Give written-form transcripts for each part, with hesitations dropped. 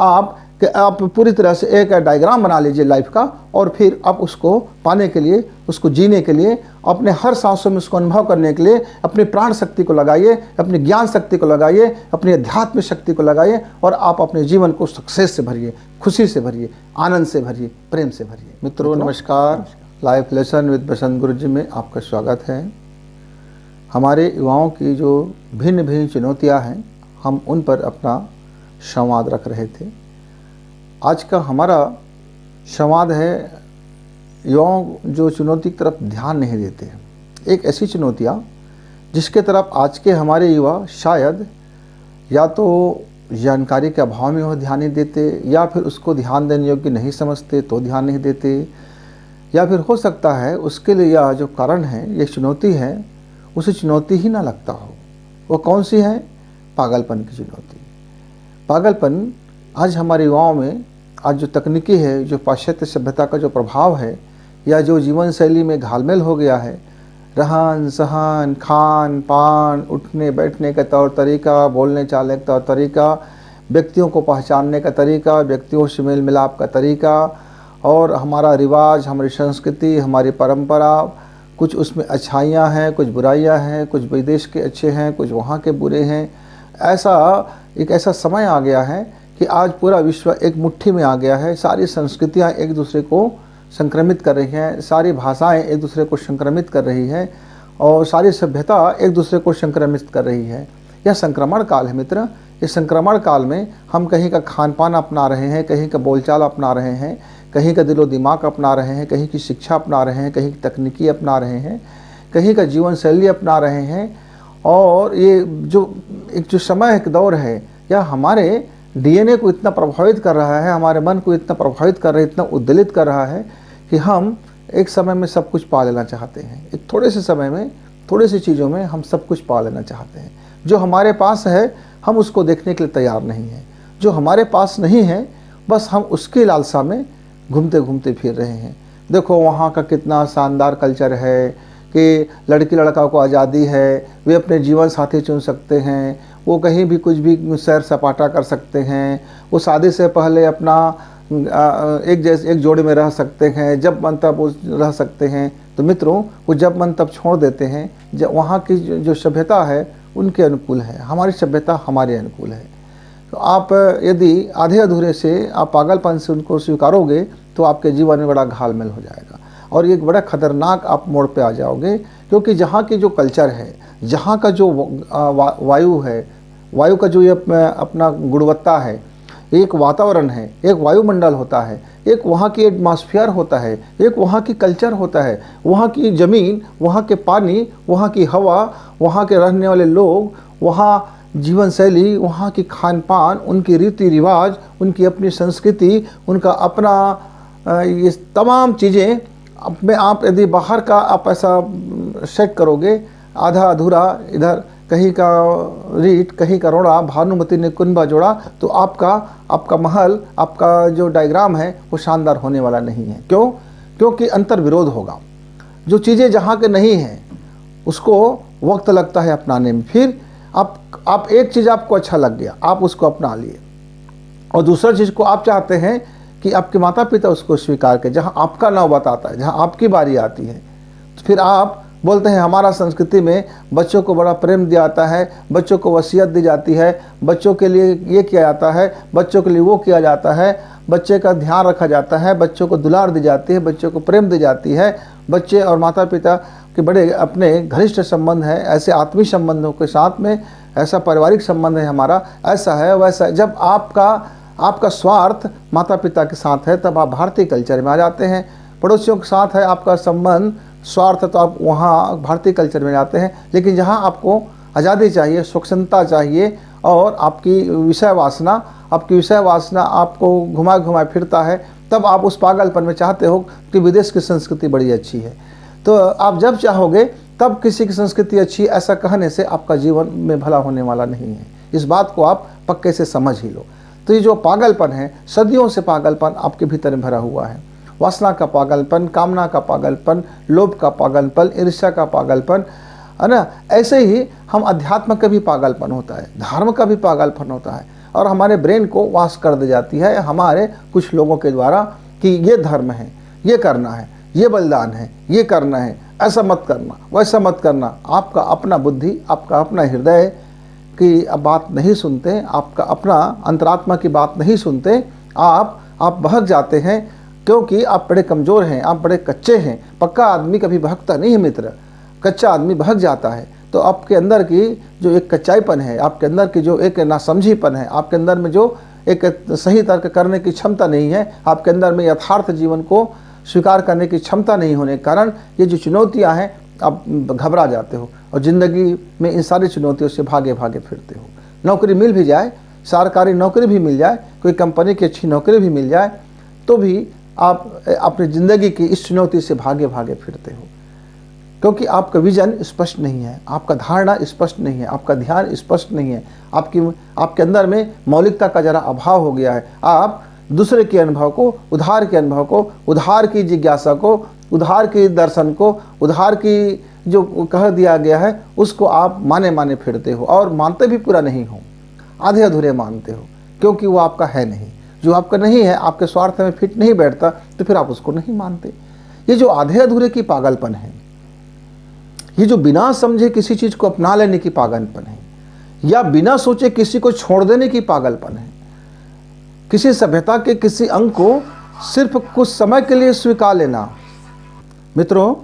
आप पूरी तरह से एक डायग्राम बना लीजिए लाइफ का, और फिर आप उसको पाने के लिए, उसको जीने के लिए, अपने हर सांसों में उसको अनुभव करने के लिए अपनी प्राण शक्ति को लगाइए, अपनी ज्ञान शक्ति को लगाइए, अपनी अध्यात्म शक्ति को लगाइए, और आप अपने जीवन को सक्सेस से भरिए, खुशी से भरिए, आनंद से भरिए, प्रेम से भरिए। मित्रों नमस्कार। लाइफ लेसन विद बसंत गुरु जी में आपका स्वागत है। हमारे युवाओं की जो भिन्न भिन्न चुनौतियां हैं, हम उन पर अपना संवाद रख रहे थे। आज का हमारा संवाद है युवाओं जो चुनौती की तरफ ध्यान नहीं देते हैं। एक ऐसी चुनौतियाँ जिसके तरफ आज के हमारे युवा शायद या तो जानकारी के अभाव में वो ध्यान नहीं देते, या फिर उसको ध्यान देने योग्य नहीं समझते तो ध्यान नहीं देते, या फिर हो सकता है उसके लिए यह जो कारण है, ये चुनौती है, उसे चुनौती ही ना लगता हो। वो कौन सी है? पागलपन की चुनौती। पागलपन आज हमारे युवाओं में, आज जो तकनीकी है, जो पाश्चात्य सभ्यता का जो प्रभाव है, या जो जीवन शैली में घालमेल हो गया है, रहन सहन, खान पान, उठने बैठने का तौर तरीका, बोलने चालने का तौर तरीका, व्यक्तियों को पहचानने का तरीका, व्यक्तियों से मेल मिलाप का तरीका, और हमारा रिवाज, हमारी संस्कृति, हमारी परंपरा, कुछ उसमें अच्छाइयाँ हैं, कुछ बुराइयाँ हैं, कुछ विदेश के अच्छे हैं, कुछ वहाँ के बुरे हैं। एक ऐसा समय आ गया है कि आज पूरा विश्व एक मुट्ठी में आ गया है। सारी संस्कृतियाँ एक दूसरे को संक्रमित कर रही हैं, सारी भाषाएं एक दूसरे को संक्रमित कर रही हैं, और सारी सभ्यता एक दूसरे को संक्रमित कर रही है। यह संक्रमण काल है मित्र। इस संक्रमण काल में हम कहीं का खान पान अपना रहे हैं, कहीं का बोलचाल अपना रहे हैं, कहीं का दिलो दिमाग अपना रहे हैं, कहीं की शिक्षा अपना रहे हैं, कहीं की तकनीकी अपना रहे हैं, कहीं का जीवन शैली अपना रहे हैं। और ये जो समय एक दौर है, यह हमारे डीएनए को इतना प्रभावित कर रहा है, हमारे मन को इतना प्रभावित कर रहा है, इतना उद्वेलित कर रहा है कि हम एक समय में सब कुछ पा लेना चाहते हैं। एक थोड़े से समय में, थोड़ी सी चीज़ों में हम सब कुछ पा लेना चाहते हैं। जो हमारे पास है हम उसको देखने के लिए तैयार नहीं हैं। जो हमारे पास नहीं है, बस हम उसकी लालसा में घूमते घूमते फिर रहे हैं। देखो वहाँ का कितना शानदार कल्चर है कि लड़की लड़का को आज़ादी है, वे अपने जीवन साथी चुन सकते हैं, वो कहीं भी कुछ भी सैर सपाटा कर सकते हैं, वो शादी से पहले अपना एक जोड़े में रह सकते हैं, जब मन तब वो रह सकते हैं। तो मित्रों, वो जब मन तब छोड़ देते हैं। जब वहाँ की जो सभ्यता है उनके अनुकूल है, हमारी सभ्यता हमारे अनुकूल है। तो आप यदि आधे अधूरे से आप पागलपन से उनको स्वीकारोगे तो आपके जीवन में बड़ा घालमेल हो जाएगा, और एक बड़ा खतरनाक आप मोड़ पे आ जाओगे। क्योंकि जहाँ की जो कल्चर है, जहाँ का जो वायु है, वायु का जो ये अपना गुणवत्ता है, एक वातावरण है, एक वायुमंडल होता है, एक वहाँ की एटमॉस्फेयर होता है, एक वहाँ की कल्चर होता है, वहाँ की ज़मीन, वहाँ के पानी, वहाँ की हवा, वहाँ के रहने वाले लोग, वहाँ जीवन शैली, वहाँ की खान पान, उनकी रीति रिवाज, उनकी अपनी संस्कृति, उनका अपना ये तमाम चीज़ें में आप यदि बाहर का आप ऐसा सेट करोगे, आधा अधूरा, इधर कहीं का रीट कहीं का रोड़ा, भानुमति ने कुंभा जोड़ा, तो आपका महल, आपका जो डायग्राम है वो शानदार होने वाला नहीं है। क्यों? क्योंकि अंतर विरोध होगा। जो चीज़ें जहाँ के नहीं हैं उसको वक्त लगता है अपनाने में। फिर आप एक चीज़ आपको अच्छा लग गया, आप उसको अपना लिए, और दूसरा चीज़ को आप चाहते हैं कि आपके माता पिता उसको स्वीकार करें। जहाँ आपका नौबत आता है, जहाँ आपकी बारी आती है, तो फिर आप बोलते हैं हमारा संस्कृति में बच्चों को बड़ा प्रेम दिया जाता है, बच्चों को वसीयत दी जाती है, बच्चों के लिए ये किया जाता है, बच्चों के लिए वो किया जाता है, बच्चे का ध्यान रखा जाता है, बच्चों को दुलार दी जाती है, बच्चों को प्रेम दी जाती है। बच्चे और माता पिता के बड़े अपने घनिष्ठ संबंध है, ऐसे आत्मीय संबंधों के साथ में ऐसा पारिवारिक संबंध है हमारा, ऐसा है वैसा है। जब आपका स्वार्थ माता पिता के साथ है, तब आप भारतीय कल्चर में आ जाते हैं। पड़ोसियों के साथ है आपका संबंध, स्वार्थ, तो आप वहाँ भारतीय कल्चर में जाते हैं। लेकिन जहाँ आपको आज़ादी चाहिए, स्वतंत्रता चाहिए, और आपकी विषय वासना आपको घुमाए फिरता है, तब आप उस पागलपन में चाहते हो कि विदेश की संस्कृति बड़ी अच्छी है। तो आप जब चाहोगे तब किसी की संस्कृति अच्छी, ऐसा कहने से आपका जीवन में भला होने वाला नहीं है। इस बात को आप पक्के से समझ ही लो। तो ये जो पागलपन है, सदियों से पागलपन आपके भीतर में भरा हुआ है। वासना का पागलपन, कामना का पागलपन, लोभ का पागलपन, ईर्ष्या का पागलपन, है ना। ऐसे ही हम अध्यात्म का भी पागलपन होता है, धर्म का भी पागलपन होता है। और हमारे ब्रेन को वॉश कर दी जाती है हमारे कुछ लोगों के द्वारा कि ये धर्म है, ये करना है, ये बलिदान है, ये करना है, ऐसा मत करना, वैसा मत करना। आपका अपना बुद्धि, आपका अपना हृदय की बात नहीं सुनते, आपका अपना अंतरात्मा की बात नहीं सुनते, आप बहक जाते हैं क्योंकि आप बड़े कमज़ोर हैं, आप बड़े कच्चे हैं। पक्का आदमी कभी बहकता नहीं है मित्र, कच्चा आदमी बहक जाता है। तो आपके अंदर की जो एक कच्चाईपन है, आपके अंदर की जो एक नासमझीपन है, आपके अंदर में जो एक सही तर्क करने की क्षमता नहीं है, आपके अंदर में यथार्थ जीवन को स्वीकार करने की क्षमता नहीं होने के कारण ये जो चुनौतियां हैं आप घबरा जाते हो और ज़िंदगी में इन सारी चुनौतियों से भागे भागे फिरते हो। नौकरी मिल भी जाए, सरकारी नौकरी भी मिल जाए, कोई कंपनी की अच्छी नौकरी भी मिल जाए, तो भी आप अपनी ज़िंदगी की इस चुनौती से भागे भागे फिरते हो क्योंकि आपका विजन स्पष्ट नहीं है, आपका धारणा स्पष्ट नहीं है, आपका ध्यान स्पष्ट नहीं है, आपके अंदर में मौलिकता का जरा अभाव हो गया है। आप दूसरे के अनुभव को, उधार के अनुभव को, उधार की जिज्ञासा को, उधार की दर्शन को, उधार की जो कह दिया गया है उसको आप माने फिरते हो और मानते भी पूरा नहीं हो, आधे अधूरे मानते हो क्योंकि वो आपका है नहीं। जो आपका नहीं है, आपके स्वार्थ में फिट नहीं बैठता, तो फिर आप उसको नहीं मानते। ये जो आधे अधूरे की पागलपन है, ये जो बिना समझे किसी चीज़ को अपना लेने की पागलपन है, या बिना सोचे किसी को छोड़ देने की पागलपन है, किसी सभ्यता के किसी अंग को सिर्फ कुछ समय के लिए स्वीकार लेना। मित्रों,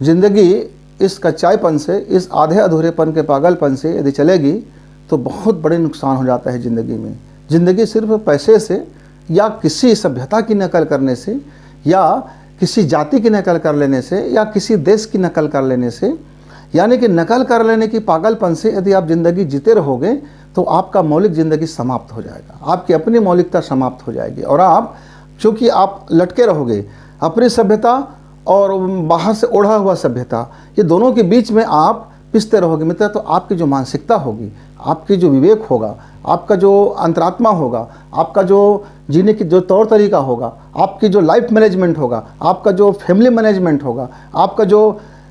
जिंदगी इस कच्चाईपन से, इस आधे अधूरेपन के पागलपन से यदि चलेगी तो बहुत बड़े नुकसान हो जाता है ज़िंदगी में। ज़िंदगी सिर्फ पैसे से या किसी सभ्यता की नकल करने से या किसी जाति की नकल कर लेने से या किसी देश की नकल कर लेने से, यानी कि नकल कर लेने की पागलपन से यदि आप ज़िंदगी जीते रहोगे तो आपका मौलिक ज़िंदगी समाप्त हो जाएगा, आपकी अपनी मौलिकता समाप्त हो जाएगी और आप चूँकि आप लटके रहोगे अपनी सभ्यता और बाहर से ओढ़ा हुआ सभ्यता, ये दोनों के बीच में आप पिसते रहोगे मित्र। तो आपकी जो मानसिकता होगी, आपकी जो विवेक होगा, आपका जो अंतरात्मा होगा, आपका जो जीने की जो तौर तरीका होगा, आपकी जो लाइफ मैनेजमेंट होगा, आपका जो फैमिली मैनेजमेंट होगा, आपका जो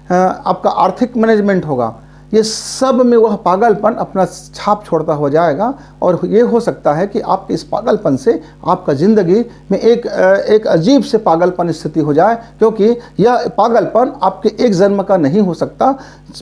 आपका आर्थिक मैनेजमेंट होगा, ये सब में वह पागलपन अपना छाप छोड़ता हो जाएगा। और ये हो सकता है कि आपके इस पागलपन से आपका ज़िंदगी में एक अजीब से पागलपन स्थिति हो जाए, क्योंकि यह पागलपन आपके एक जन्म का नहीं हो सकता।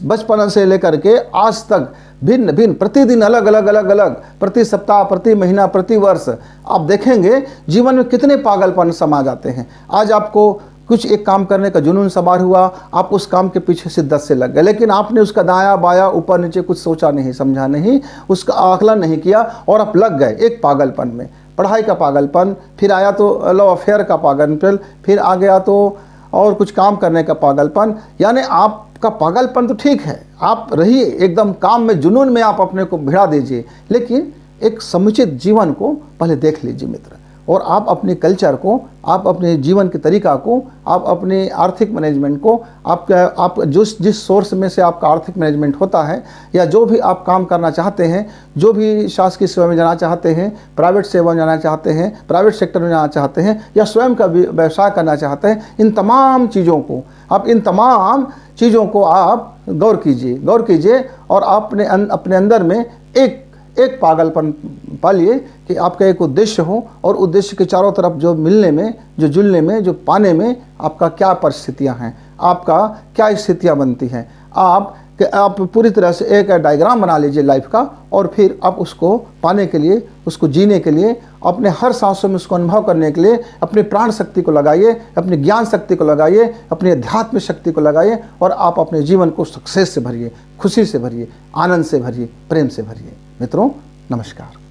बचपन से लेकर के आज तक भिन्न भिन्न, प्रतिदिन अलग अलग, प्रति सप्ताह, प्रति महीना, प्रति वर्ष आप देखेंगे जीवन में कितने पागलपन समा जाते हैं। आज आपको कुछ एक काम करने का जुनून सवार हुआ, आप उस काम के पीछे शिद्दत से लग गए, लेकिन आपने उसका दाया बाया ऊपर नीचे कुछ सोचा नहीं, समझा नहीं, उसका आकलन नहीं किया और आप लग गए एक पागलपन में। पढ़ाई का पागलपन, फिर आया तो लव अफेयर का पागलपन, फिर आ गया तो और कुछ काम करने का पागलपन। यानी आपका पागलपन तो ठीक है, आप रहिए एकदम काम में, जुनून में आप अपने को भिड़ा दीजिए, लेकिन एक समुचित जीवन को पहले देख लीजिए मित्र। और आप अपने कल्चर को, आप अपने जीवन के तरीका को, आप अपने आर्थिक मैनेजमेंट को, आप जिस सोर्स में से आपका आर्थिक मैनेजमेंट होता है, या जो भी आप काम करना चाहते हैं, जो भी शासकीय सेवा में जाना चाहते हैं, प्राइवेट सेवा में जाना चाहते हैं, प्राइवेट सेक्टर में जाना चाहते हैं, या स्वयं का व्यवसाय करना चाहते हैं, इन तमाम चीज़ों को आप गौर कीजिए और अपने अंदर में एक पागलपन पालिए कि आपका एक उद्देश्य हो और उद्देश्य के चारों तरफ जो मिलने में, जो जुलने में, जो पाने में आपका क्या परिस्थितियां हैं, आपका क्या स्थितियां बनती हैं। आप पूरी तरह से एक डायग्राम बना लीजिए लाइफ का और फिर आप उसको पाने के लिए, उसको जीने के लिए, अपने हर सांसों में उसको अनुभव करने के लिए अपनी प्राण शक्ति को लगाइए, अपनी ज्ञान शक्ति को लगाइए, अपनी अध्यात्म शक्ति को लगाइए और आप अपने जीवन को सक्सेस से भरिए, खुशी से भरिए, आनंद से भरिए, प्रेम से भरिए। मित्रों, नमस्कार।